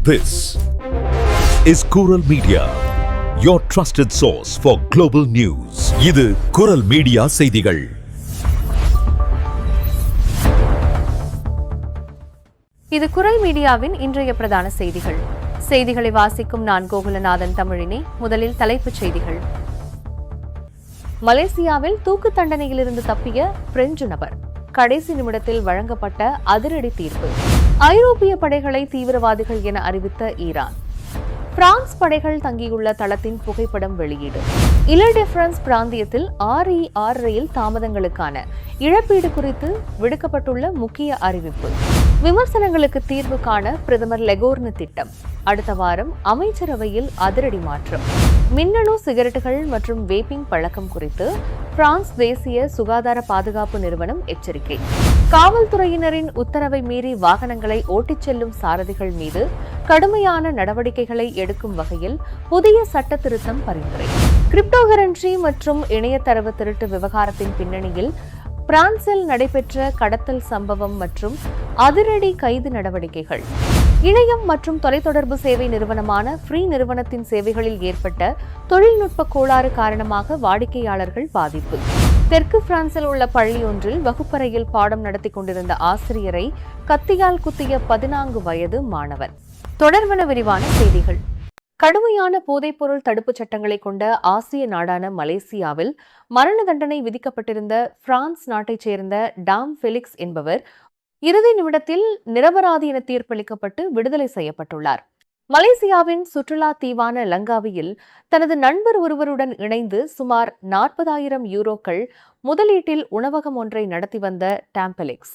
This is Kural Media, your trusted source for global news. இது குரல் media செய்திகள். இது குரல் மீடியாவின் இன்றைய பிரதான செய்திகள். செய்திகளை வாசிக்கும் நான் கோகுலநாதன் தமிழினி. முதலில் தலைப்புச் செய்திகள். மலேசியாவில் தூக்கு தண்டனையிலிருந்து தப்பிய பிரெஞ்சு நபர் கடைசி நிமிடத்தில் வழங்கப்பட்ட அதிரடி தீர்ப்பு. ஐரோப்பிய படைகளை தீவிரவாதிகள் என அறிவித்த ஈரான். பிரான்ஸ் படைகள் தங்கியுள்ள தளத்தின் புகைப்படம் வெளியீடு. இலடெஃப்ரன்ஸ் பிராந்தியத்தில் RER ரயில் தாமதங்களுக்கான இழப்பீடு குறித்து விடுக்கப்பட்டுள்ள முக்கிய அறிவிப்பு. விமர்சனங்களுக்கு தீர்வு காண பிரதமர் லெகோர்னு திட்டம். அடுத்த வாரம் அமைச்சரவையில் அதிரடி மாற்றம். மின்னணு சிகரெட்டுகள் மற்றும் வேப்பிங் பழக்கம் குறித்து பிரான்ஸ் தேசிய சுகாதார பாதுகாப்பு நிறுவனம் எச்சரிக்கை. காவல்துறையினரின் உத்தரவை மீறி வாகனங்களை ஓட்டிச் செல்லும் சாரதிகள் மீது கடுமையான நடவடிக்கைகளை எடுக்கும் வகையில் புதிய சட்ட திருத்தம் பரிந்துரை. கிரிப்டோ கரன்சி மற்றும் இணையதரவு திருட்டு விவகாரத்தின் பின்னணியில் பிரான்சில் நடைபெற்ற கடத்தல் சம்பவம் மற்றும் அதிரடி கைது நடவடிக்கைகள். இணையம் மற்றும் தொலைத்தொடர்பு சேவை நிறுவனமான ஃப்ரீ நிறுவனத்தின் சேவைகளில் ஏற்பட்ட தொழில்நுட்ப கோளாறு காரணமாக வாடிக்கையாளர்கள் பாதிப்பு. தெற்கு பிரான்சில் உள்ள பள்ளி ஒன்றில் வகுப்பறையில் பாடம் நடத்தி கொண்டிருந்த ஆசிரியரை கத்தியால் குத்திய 14 வயது மாணவன். தொடர்பான விரிவான செய்திகள். கடுமையான போதைப்பொருள் தடுப்புச் சட்டங்களை கொண்ட ஆசிய நாடான மலேசியாவில் மரண தண்டனை விதிக்கப்பட்டிருந்த பிரான்ஸ் நாட்டைச் சேர்ந்த டாம் ஃபெலிக்ஸ் என்பவர் இறுதி நிமிடத்தில் நிரபராதி என தீர்ப்பளிக்கப்பட்டு விடுதலை செய்யப்பட்டுள்ளார். மலேசியாவின் சுற்றுலா தீவான லங்காவியில் தனது நண்பர் ஒருவருடன் இணைந்து சுமார் 40,000 யூரோக்கள் முதலீட்டில் உணவகம் ஒன்றை நடத்தி வந்த டாம் ஃபெலிக்ஸ்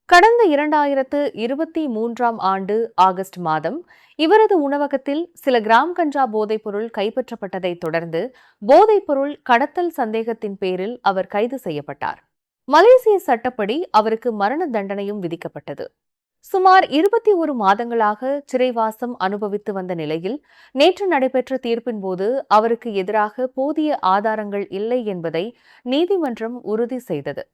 கடந்த 2023ஆம் ஆண்டு ஆகஸ்ட் மாதம் இவரது உணவகத்தில் சில கிராம் கஞ்சா போதைப்பொருள் கைப்பற்றப்பட்டதை தொடர்ந்து போதைப்பொருள் கடத்தல் சந்தேகத்தின் பேரில் அவர் கைது செய்யப்பட்டார். மலேசிய சட்டப்படி அவருக்கு மரண தண்டனையும் விதிக்கப்பட்டது. சுமார் 21 மாதங்களாக சிறைவாசம் அனுபவித்து வந்த நிலையில் நேற்று நடைபெற்ற தீர்ப்பின் போது அவருக்கு எதிராக போதிய ஆதாரங்கள் இல்லை என்பதை நீதிமன்றம் உறுதி செய்தது.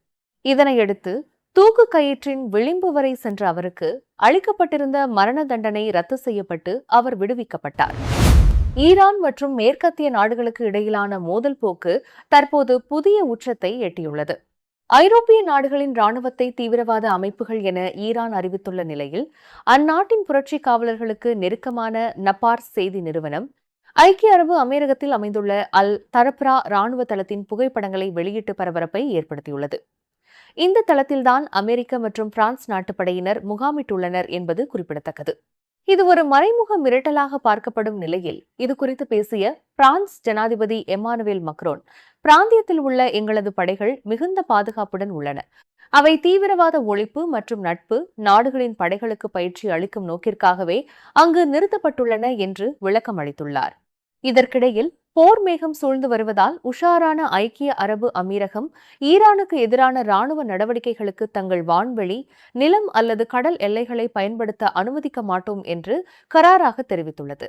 இதனையடுத்து தூக்கு கயிற்றின் விளிம்பு வரை சென்ற அவருக்கு அளிக்கப்பட்டிருந்த மரண தண்டனை ரத்து செய்யப்பட்டு அவர் விடுவிக்கப்பட்டார். ஈரான் மற்றும் மேற்கத்திய நாடுகளுக்கு இடையிலான மோதல் போக்கு தற்போது புதிய உச்சத்தை எட்டியுள்ளது. ஐரோப்பிய நாடுகளின் ராணுவத்தை தீவிரவாத அமைப்புகள் என ஈரான் அறிவித்துள்ள நிலையில் அந்நாட்டின் புரட்சி காவலர்களுக்கு நெருக்கமான நபார்ஸ் செய்தி நிறுவனம் ஐக்கிய அரபு அமீரகத்தில் அமைந்துள்ள அல் தரப்ரா ராணுவ தளத்தின் புகைப்படங்களை வெளியிட்டு பரபரப்பை ஏற்படுத்தியுள்ளது. இந்த தளத்தில்தான் அமெரிக்க மற்றும் பிரான்ஸ் நாட்டு படையினர் முகாமிட்டுள்ளனர் என்பது குறிப்பிடத்தக்கது. இது ஒரு மறைமுக மிரட்டலாக பார்க்கப்படும் நிலையில் இது குறித்து பேசிய பிரான்ஸ் ஜனாதிபதி எம்மானுவேல் மக்ரோன், பிராந்தியத்தில் உள்ள எங்களது படைகள் மிகுந்த பாதுகாப்புடன் உள்ளன. அவை தீவிரவாத ஒழிப்பு மற்றும் நட்பு நாடுகளின் படைகளுக்கு பயிற்சி அளிக்கும் நோக்கிற்காகவே அங்கு நிறுத்தப்பட்டுள்ளன என்று விளக்கம் அளித்துள்ளார். இதற்கிடையில் போர் மேகம் சூழ்ந்து வருவதால் உஷாரான ஐக்கிய அரபு அமீரகம் ஈரானுக்கு எதிரான ராணுவ நடவடிக்கைகளுக்கு தங்கள் வான்வெளி, நிலம் அல்லது கடல் எல்லைகளை பயன்படுத்த அனுமதிக்க மாட்டோம் என்று கராராக தெரிவித்துள்ளது.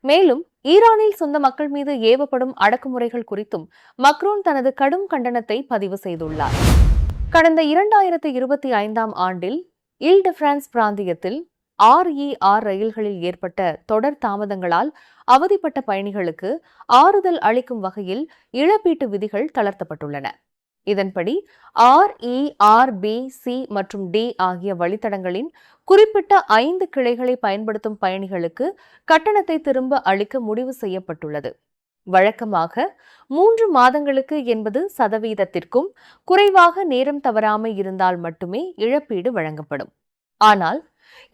மேலும் ஈரானில் சொந்த மக்கள் மீது ஏவப்படும் அடக்குமுறைகள் குறித்தும் மக்ரோன் தனது கடும் கண்டனத்தை பதிவு செய்துள்ளார். கடந்த 2025ஆம் ஆண்டில் இல்டெஃப்ரான்ஸ் பிராந்தியத்தில் RER ரயில்களில் ஏற்பட்ட தொடர் தாமதங்களால் அவதிப்பட்ட பயணிகளுக்கு ஆறுதல் அளிக்கும் வகையில் இழப்பீட்டு விதிகள் தளர்த்தப்பட்டுள்ளன. இதன்படி RER B, C மற்றும் D ஆகிய வழித்தடங்களின் குறிப்பிட்ட 5 கிளைகளை பயன்படுத்தும் பயணிகளுக்கு கட்டணத்தை திரும்ப அளிக்க முடிவு செய்யப்பட்டுள்ளது. வழக்கமாக 3 மாதங்களுக்கு 80%க்கும் குறைவாக நேரம் தவறாமை இருந்தால் மட்டுமே இழப்பீடு வழங்கப்படும். ஆனால்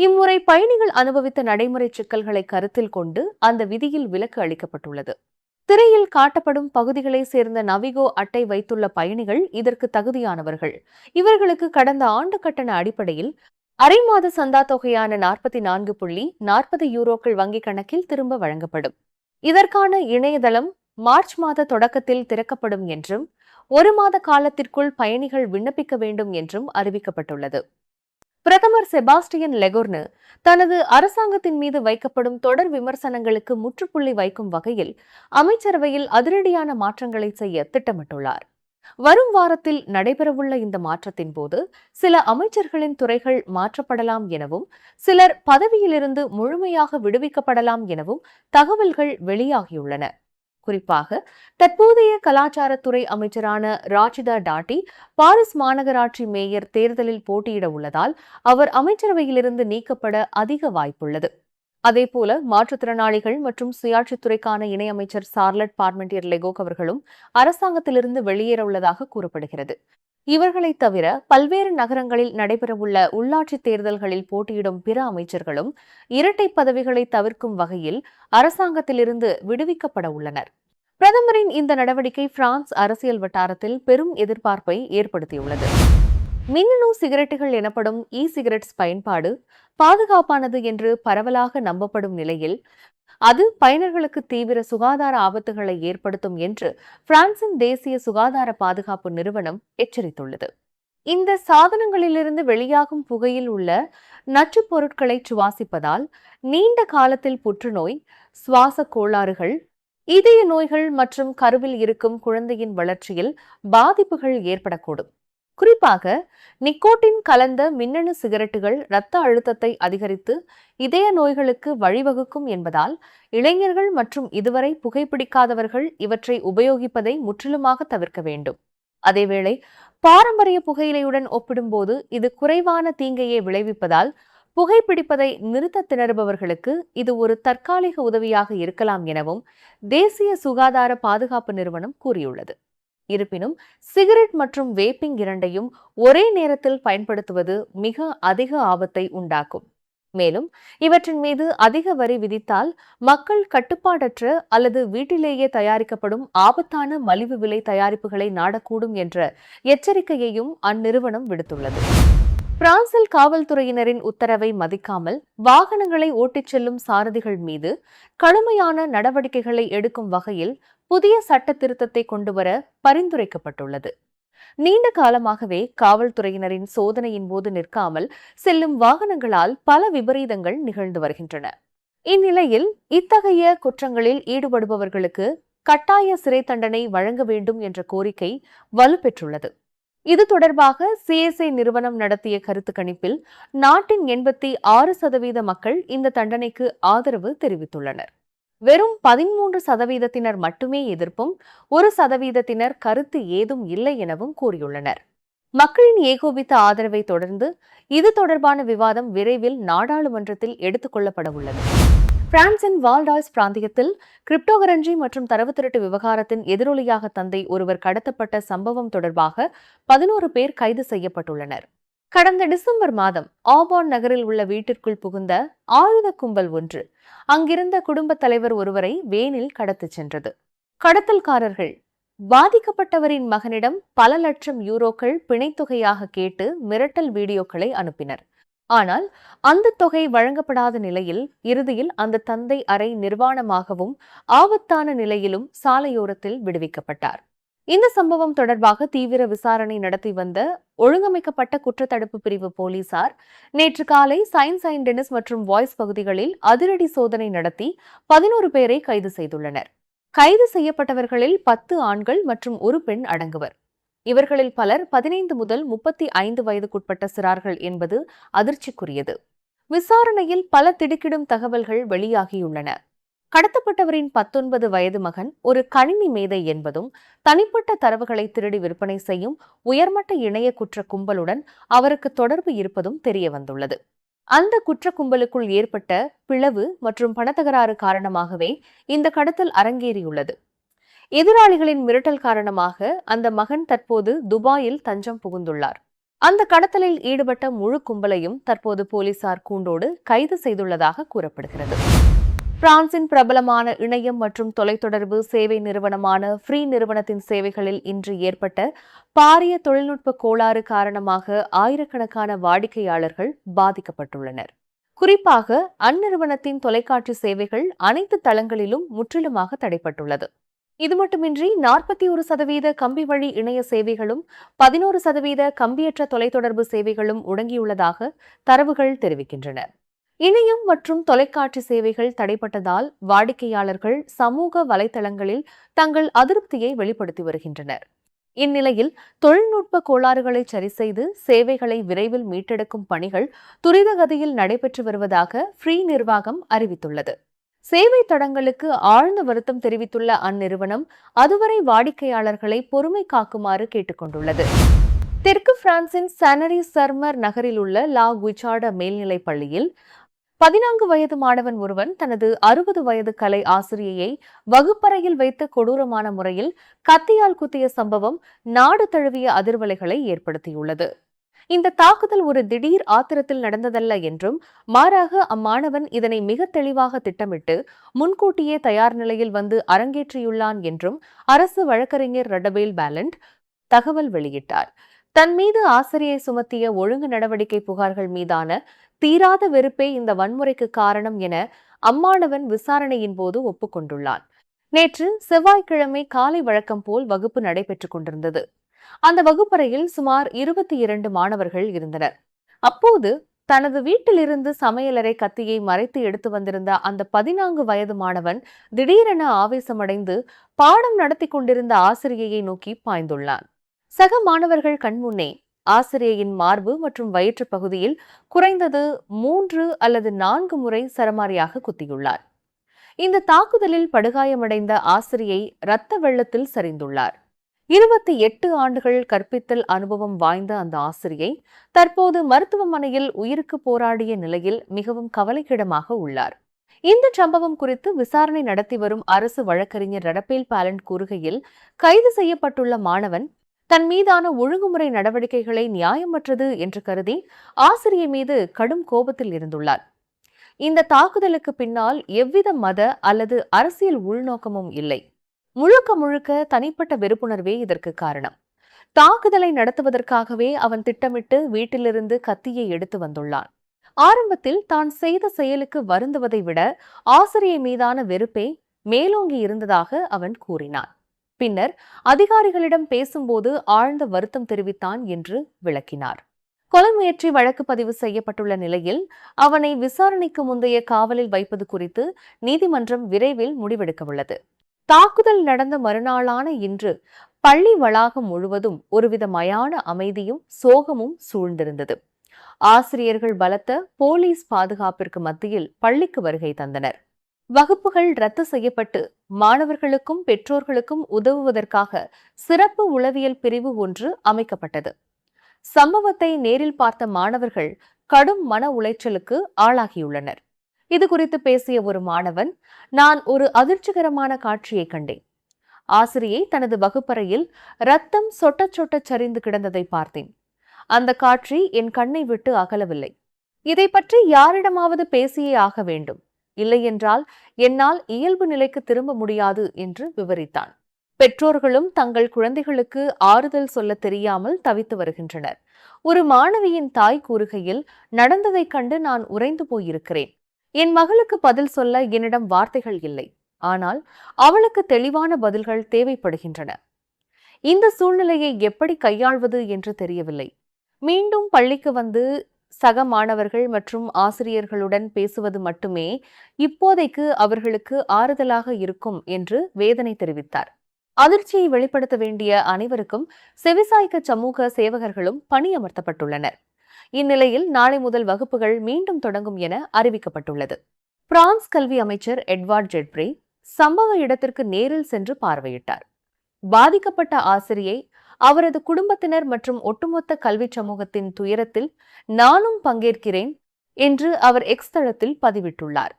இம்முறை பயணிகள் அனுபவித்த நடைமுறை சிக்கல்களை கருத்தில் கொண்டு அந்த விதியில் விலக்கு அளிக்கப்பட்டுள்ளது. திரையில் காட்டப்படும் பகுதிகளை சேர்ந்த நவிகோ அட்டை வைத்துள்ள பயணிகள் இதற்கு தகுதியானவர்கள். இவர்களுக்கு கடந்த ஆண்டு கட்டண அடிப்படையில் அரை மாத சந்தா தொகையான 44.40 யூரோக்கள் வங்கிக் கணக்கில் திரும்ப வழங்கப்படும். இதற்கான இணையதளம் மார்ச் மாத தொடக்கத்தில் திறக்கப்படும் என்றும் 1 மாத காலத்திற்குள் பயணிகள் விண்ணப்பிக்க வேண்டும் என்றும் அறிவிக்கப்பட்டுள்ளது. பிரதமர் செபாஸ்டியன் லெகோர்னு தனது அரசாங்கத்தின் மீது வைக்கப்படும் தொடர் விமர்சனங்களுக்கு முற்றுப்புள்ளி வைக்கும் வகையில் அமைச்சரவையில் அதிரடியான மாற்றங்களை செய்ய திட்டமிட்டுள்ளார். வரும் வாரத்தில் நடைபெறவுள்ள இந்த மாற்றத்தின் போது சில அமைச்சர்களின் துறைகள் மாற்றப்படலாம் எனவும் சிலர் பதவியிலிருந்து முழுமையாக விடுவிக்கப்படலாம் எனவும் தகவல்கள் வெளியாகியுள்ளன. குறிப்பாக தற்போதைய கலாச்சாரத்துறை அமைச்சரான ராஜிதா டாட்டி பாரிஸ் மாநகராட்சி மேயர் தேர்தலில் போட்டியிட உள்ளதால் அவர் அமைச்சரவையிலிருந்து நீக்கப்பட அதிக வாய்ப்புள்ளது. அதேபோல மாற்றுத்திறனாளிகள் மற்றும் சுயாட்சித்துறைக்கான இணையமைச்சர் சார்லட் பார்மெண்டியர் லெகோக் அவர்களும் அரசாங்கத்திலிருந்து வெளியேற உள்ளதாக கூறப்படுகிறது. இவர்களை தவிர பல்வேறு நகரங்களில் நடைபெறவுள்ள உள்ளாட்சி தேர்தல்களில் போட்டியிடும் பிற அமைச்சர்களும் இரட்டை பதவிகளை தவிர்க்கும் வகையில் அரசாங்கத்திலிருந்து விடுவிக்கப்பட உள்ளனர். பிரதமரின் இந்த நடவடிக்கை பிரான்ஸ் அரசியல் வட்டாரத்தில் பெரும் எதிர்பார்ப்பை ஏற்படுத்தியுள்ளது. மின்னணு சிகரெட்டுகள் எனப்படும் இ சிகரெட்ஸ் பயன்பாடு பாதுகாப்பானது என்று பரவலாக நம்பப்படும் நிலையில் அது பயனர்களுக்கு தீவிர சுகாதார ஆபத்துகளை ஏற்படுத்தும் என்று பிரான்சின் தேசிய சுகாதார பாதுகாப்பு நிறுவனம் எச்சரித்துள்ளது. இந்த சாதனங்களிலிருந்து வெளியாகும் புகையில் உள்ள நச்சுப் பொருட்களை சுவாசிப்பதால் நீண்ட காலத்தில் புற்றுநோய், சுவாச கோளாறுகள், இதய நோய்கள் மற்றும் கருவில் இருக்கும் குழந்தையின் வளர்ச்சியில் பாதிப்புகள் ஏற்படக்கூடும். குறிப்பாக நிக்கோட்டின் கலந்த மின்னணு சிகரெட்டுகள் இரத்த அழுத்தத்தை அதிகரித்து இதய நோய்களுக்கு வழிவகுக்கும் என்பதால் இளைஞர்கள் மற்றும் இதுவரை புகைப்பிடிக்காதவர்கள் இவற்றை உபயோகிப்பதை முற்றிலுமாக தவிர்க்க வேண்டும். அதேவேளை பாரம்பரிய புகையிலையுடன் ஒப்பிடும்போது இது குறைவான தீங்கையே விளைவிப்பதால் புகைப்பிடிப்பதை நிறுத்த திணறுபவர்களுக்கு இது ஒரு தற்காலிக உதவியாக இருக்கலாம் எனவும் தேசிய சுகாதார பாதுகாப்பு நிறுவனம் கூறியுள்ளது. இருப்பினும் சிகரெட் மற்றும் வேப்பிங் இரண்டையும் ஒரே நேரத்தில் பயன்படுத்துவது மிக அதிக ஆபத்தை உண்டாக்கும். மேலும் இவற்றின் மீது அதிக வரி விதித்தால் மக்கள் கட்டுப்பாடற்ற அல்லது வீட்டிலேயே தயாரிக்கப்படும் ஆபத்தான மலிவு விலை தயாரிப்புகளை நாடக்கூடும் என்ற எச்சரிக்கையையும் அந்நிறுவனம் விடுத்துள்ளது. பிரான்சில் காவல்துறையினரின் உத்தரவை மதிக்காமல் வாகனங்களை ஓட்டிச் செல்லும் சாரதிகள் மீது கடுமையான நடவடிக்கைகளை எடுக்கும் வகையில் புதிய சட்ட திருத்தத்தை கொண்டுவர பரிந்துரைக்கப்பட்டுள்ளது. நீண்ட காலமாகவே காவல்துறையினரின் சோதனையின் போது நிற்காமல் செல்லும் வாகனங்களால் பல விபரீதங்கள் நிகழ்ந்து வருகின்றன. இந்நிலையில் இத்தகைய குற்றங்களில் ஈடுபடுபவர்களுக்கு கட்டாய சிறை தண்டனை வழங்க வேண்டும் என்ற கோரிக்கை வலுப்பெற்றுள்ளது. இது தொடர்பாக சிஎஸ்ஐ நிறுவனம் நடத்திய கருத்து கணிப்பில் நாட்டின் 86% மக்கள் இந்த தண்டனைக்கு ஆதரவு தெரிவித்துள்ளனர். வெறும் 13% மட்டுமே எதிர்ப்பும் 1% கருத்து ஏதும் இல்லை எனவும் கூறியுள்ளனர். மக்களின் ஏகோபித்த ஆதரவை தொடர்ந்து இது தொடர்பான விவாதம் விரைவில் நாடாளுமன்றத்தில் எடுத்துக் கொள்ளப்பட உள்ளது. பிரான்சின் வால்டாய்ஸ் பிராந்தியத்தில் கிரிப்டோகரன்சி மற்றும் தரவு திருட்டு விவகாரத்தின் எதிரொலியாக தந்தை ஒருவர் கடத்தப்பட்ட சம்பவம் தொடர்பாக 11 பேர் கைது செய்யப்பட்டுள்ளனர். கடந்த டிசம்பர் மாதம் ஆபான் நகரில் உள்ள வீட்டிற்குள் புகுந்த ஆயுத கும்பல் ஒன்று அங்கிருந்த குடும்பத் தலைவர் ஒருவரை வேனில் கடத்திச் சென்றது. கடத்தல்காரர்கள் பாதிக்கப்பட்டவரின் மகனிடம் பல லட்சம் யூரோக்கள் பிணைத்தொகையாக கேட்டு மிரட்டல் வீடியோக்களை அனுப்பினர். ஆனால் அந்த தொகை வழங்கப்படாத நிலையில் இறுதியில் அந்த தந்தை அறை நிர்வாணமாகவும் ஆபத்தான நிலையிலும் சாலையோரத்தில் விடுவிக்கப்பட்டார். இந்த சம்பவம் தொடர்பாக தீவிர விசாரணை நடத்தி வந்த ஒழுங்கமைக்கப்பட்ட குற்றத்தடுப்பு பிரிவு போலீசார் நேற்று காலை சைன் சைன் டெனிஸ் மற்றும் வாய்ஸ் பகுதிகளில் அதிரடி சோதனை நடத்தி 11 பேரை கைது செய்துள்ளனர். கைது செய்யப்பட்டவர்களில் 10 ஆண்கள் மற்றும் 1 பெண் அடங்குவர். இவர்களில் பலர் 15 முதல் 35 வயதுக்குட்பட்ட சிறார்கள் என்பது அதிர்ச்சிக்குரியது. விசாரணையில் பல திடுக்கிடும் தகவல்கள் வெளியாகியுள்ளன. கடத்தப்பட்டவரின் 19 வயது மகன் ஒரு கணினி மேதை என்பதும் தனிப்பட்ட தரவுகளை திருடி விற்பனை செய்யும் உயர்மட்ட இணைய குற்ற கும்பலுடன் அவருக்கு தொடர்பு இருப்பதும் தெரியவந்துள்ளது. அந்த குற்ற கும்பலுக்குள் ஏற்பட்ட பிளவு மற்றும் பணத்தகராறு காரணமாகவே இந்த கடத்தல் அரங்கேறியுள்ளது. எதிராளிகளின் மிரட்டல் காரணமாக அந்த மகன் தற்போது துபாயில் தஞ்சம் புகுந்துள்ளார். அந்த கடத்தலில் ஈடுபட்ட முழு கும்பலையும் தற்போது போலீசார் கூண்டோடு கைது செய்துள்ளதாக கூறப்படுகிறது. பிரான்சின் பிரபலமான இணையம் மற்றும் தொலைத்தொடர்பு சேவை நிறுவனமான ஃப்ரீ நிறுவனத்தின் சேவைகளில் இன்று ஏற்பட்ட பாரிய தொழில்நுட்ப கோளாறு காரணமாக ஆயிரக்கணக்கான வாடிக்கையாளர்கள் பாதிக்கப்பட்டுள்ளனர். குறிப்பாக அந்நிறுவனத்தின் தொலைக்காட்சி சேவைகள் அனைத்து தளங்களிலும் முற்றிலுமாக தடைப்பட்டுள்ளது. இது மட்டுமின்றி 41% கம்பி வழி இணைய சேவைகளும் 11% கம்பியற்ற தொலைத்தொடர்பு சேவைகளும் முடங்கியுள்ளதாக தரவுகள் தெரிவிக்கின்றன. இணையம் மற்றும் தொலைக்காட்சி சேவைகள் தடைப்பட்டதால் வாடிக்கையாளர்கள் சமூக வலைதளங்களில் தங்கள் அதிருப்தியை வெளிப்படுத்தி வருகின்றனர். இந்நிலையில் தொழில்நுட்ப கோளாறுகளை சரிசெய்து சேவைகளை விரைவில் மீட்டெடுக்கும் பணிகள் துரிதகதியில் நடைபெற்று வருவதாக ஃப்ரீ நிர்வாகம் அறிவித்துள்ளது. சேவை தடங்களுக்கு ஆழ்ந்த வருத்தம் தெரிவித்துள்ள அந்நிறுவனம் அதுவரை வாடிக்கையாளர்களை பொறுமை காக்குமாறு கேட்டுக் கொண்டுள்ளது. தெற்கு பிரான்சின் சானரி சர்மர் நகரில் உள்ள லா குய்சார்ட் மேல்நிலைப் பள்ளியில் 14 வயது மாணவன் ஒருவன் தனது 60 வயது கலை ஆசிரியையை வகுப்பறையில் வைத்து கொடூரமான முறையில் கத்தியால் குத்திய சம்பவம் நாடு தழுவிய அதிர்வலைகளை ஏற்படுத்தியுள்ளது. இந்த தாக்குதல் ஒரு திடீர் ஆத்திரத்தில் நடந்ததல்ல என்றும் மாறாக அம்மாணவன் இதனை மிக தெளிவாக திட்டமிட்டு முன்கூட்டியே தயார் நிலையில் வந்து அரங்கேற்றியுள்ளான் என்றும் அரசு வழக்கறிஞர் ரடபேல் பேலண்ட் தகவல் வெளியிட்டார். தன் மீது ஆசிரியை சுமத்திய ஒழுங்கு நடவடிக்கை புகார்கள் மீதான தீராத வெறுப்பே இந்த வன்முறைக்கு காரணம் என அம்மாணவன் விசாரணையின் போது ஒப்புக்கொண்டுள்ளான். நேற்று செவ்வாய்க்கிழமை காலை வழக்கம் போல் வகுப்பு நடைபெற்றுக் கொண்டிருந்தது. அந்த வகுப்பறையில் சுமார் 22 மாணவர்கள் இருந்தனர். அப்போது தனது வீட்டிலிருந்து சமையலறை கத்தியை மறைத்து எடுத்து வந்திருந்த அந்த 14 வயது மாணவன் திடீரென ஆவேசமடைந்து பாடம் நடத்தி கொண்டிருந்த ஆசிரியையை நோக்கி பாய்ந்துள்ளான். சக மாணவர்கள் கண்முன்னே ஆசிரியையின் மார்பு மற்றும் வயிற்று பகுதியில் குறைந்தது 3 அல்லது 4 முறை சரமாரியாக குத்தியுள்ளார். இந்த தாக்குதலில் படுகாயமடைந்த ஆசிரியை இரத்த வெள்ளத்தில் சரிந்துள்ளார். 28 ஆண்டுகள் கற்பித்தல் அனுபவம் வாய்ந்த அந்த ஆசிரியை தற்போது மருத்துவமனையில் உயிருக்கு போராடிய நிலையில் மிகவும் கவலைக்கிடமாக உள்ளார். இந்த சம்பவம் குறித்து விசாரணை நடத்தி வரும் அரசு வழக்கறிஞர் ரடபேல் பேலண்ட் கூறுகையில், கைது செய்யப்பட்டுள்ள மாணவன் தன் மீதான ஒழுங்குமுறை நடவடிக்கைகளை நியாயமற்றது என்று கருதி ஆசிரியை மீது கடும் கோபத்தில் இருந்துள்ளார். இந்த தாக்குதலுக்கு பின்னால் எவ்வித மத அல்லது அரசியல் உள்நோக்கமும் இல்லை. முழுக்க முழுக்க தனிப்பட்ட வெறுப்புணர்வே இதற்கு காரணம். தாக்குதலை நடத்துவதற்காகவே அவன் திட்டமிட்டு வீட்டிலிருந்து கத்தியை எடுத்து வந்துள்ளான். ஆரம்பத்தில் தான் செய்த செயலுக்கு வருந்துவதை விட ஆசிரியை மீதான வெறுப்பே மேலோங்கி இருந்ததாக அவன் கூறினான். பின்னர் அதிகாரிகளிடம் பேசும்போது ஆழ்ந்த வருத்தம் தெரிவித்தான் என்று விளக்கினார். கொலை முயற்சி வழக்கு பதிவு செய்யப்பட்டுள்ள நிலையில் அவனை விசாரணைக்கு முந்தைய காவலில் வைப்பது குறித்து நீதிமன்றம் விரைவில் முடிவெடுக்கவுள்ளது. தாக்குதல் நடந்த மறுநாளான இன்று பள்ளி வளாகம் முழுவதும் ஒருவித மயான அமைதியும் சோகமும் சூழ்ந்திருந்தது. ஆசிரியர்கள் பலத்த போலீஸ் பாதுகாப்பிற்கு மத்தியில் பள்ளிக்கு வருகை தந்தனர். வகுப்புகள் ரத்து செய்யப்பட்டு மாணவர்களுக்கும் பெற்றோர்களுக்கும் உதவுவதற்காக சிறப்பு உளவியல் பிரிவு ஒன்று அமைக்கப்பட்டது. சம்பவத்தை நேரில் பார்த்த மாணவர்கள் கடும் மன உளைச்சலுக்கு ஆளாகியுள்ளனர். இது குறித்து பேசிய ஒரு மாணவன், நான் ஒரு அதிர்ச்சிகரமான காட்சியை கண்டேன். ஆசிரியை தனது வகுப்பறையில் ரத்தம் சொட்ட சொட்ட சரிந்து கிடந்ததை பார்த்தேன். அந்த காட்சி என் கண்ணை விட்டு அகலவில்லை. இதை பற்றி யாரிடமாவது பேசியே ஆக வேண்டும், இல்லையென்றால் என்னால் இயல்பு நிலைக்கு திரும்ப முடியாது என்று விவரித்தான். பெற்றோர்களும் தங்கள் குழந்தைகளுக்கு ஆறுதல் சொல்ல தெரியாமல் தவித்து வருகின்றனர். ஒரு மாணவியின் தாய் கூறுகையில், நடந்ததைக் கண்டு நான் உறைந்து போயிருக்கிறேன். என் மகளுக்கு பதில் சொல்ல என்னிடம் வார்த்தைகள் இல்லை. ஆனால் அவளுக்கு தெளிவான பதில்கள் தேவைப்படுகின்றன. இந்த சூழ்நிலையை எப்படி கையாள்வது என்று தெரியவில்லை. மீண்டும் பள்ளிக்கு வந்து சக மாணவர்கள் மற்றும் ஆசிரியர்களுடன் பேசுவது மட்டுமே இப்போதைக்கு அவர்களுக்கு ஆறுதலாக இருக்கும் என்று வேதனை தெரிவித்தார். அதிர்ச்சியை வெளிப்படுத்த வேண்டிய அனைவருக்கும் செவிசாய்க்க சமூக சேவகர்களும் பணியமர்த்தப்பட்டுள்ளனர். இந்நிலையில் நாளை முதல் வகுப்புகள் மீண்டும் தொடங்கும் என அறிவிக்கப்பட்டுள்ளது. பிரான்ஸ் கல்வி அமைச்சர் எட்வார்ட் ஜெட்ப்ரே சம்பவ இடத்திற்கு நேரில் சென்று பார்வையிட்டார். பாதிக்கப்பட்ட ஆசிரியை, அவரது குடும்பத்தினர் மற்றும் ஒட்டுமொத்த கல்வி சமூகத்தின் துயரத்தில் நானும் பங்கேற்கிறேன் என்று அவர் எக்ஸ் தளத்தில் பதிவிட்டுள்ளார்.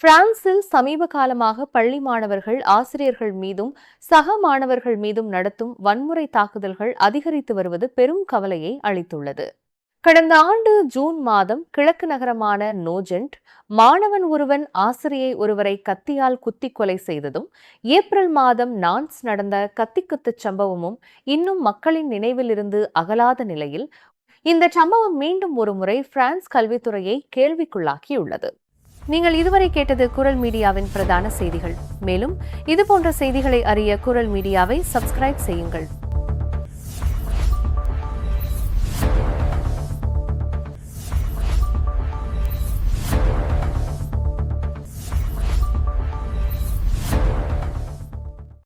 பிரான்சில் சமீப காலமாக பள்ளி மாணவர்கள் ஆசிரியர்கள் மீதும் சக மாணவர்கள் மீதும் நடத்தும் வன்முறை தாக்குதல்கள் அதிகரித்து வருவது பெரும் கவலையை அளித்துள்ளது. கடந்த ஆண்டு ஜூன் மாதம் கிழக்கு நகரமான நோஜென்ட் மாணவன் ஒருவன் ஆசிரியை ஒருவரை கத்தியால் குத்தி கொலை செய்ததும், ஏப்ரல் மாதம் நான்ஸ் நடந்த கத்திக்குத்து சம்பவமும் இன்னும் மக்களின் நினைவில் இருந்து அகலாத நிலையில் இந்த சம்பவம் மீண்டும் ஒருமுறை பிரான்ஸ் கல்வித்துறையை கேள்விக்குள்ளாக்கியுள்ளது. நீங்கள் இதுவரை கேட்டது குரல் மீடியாவின் பிரதான செய்திகள். மேலும் இதுபோன்ற செய்திகளை அறிய குரல் மீடியாவை சப்ஸ்கிரைப் செய்யுங்கள்.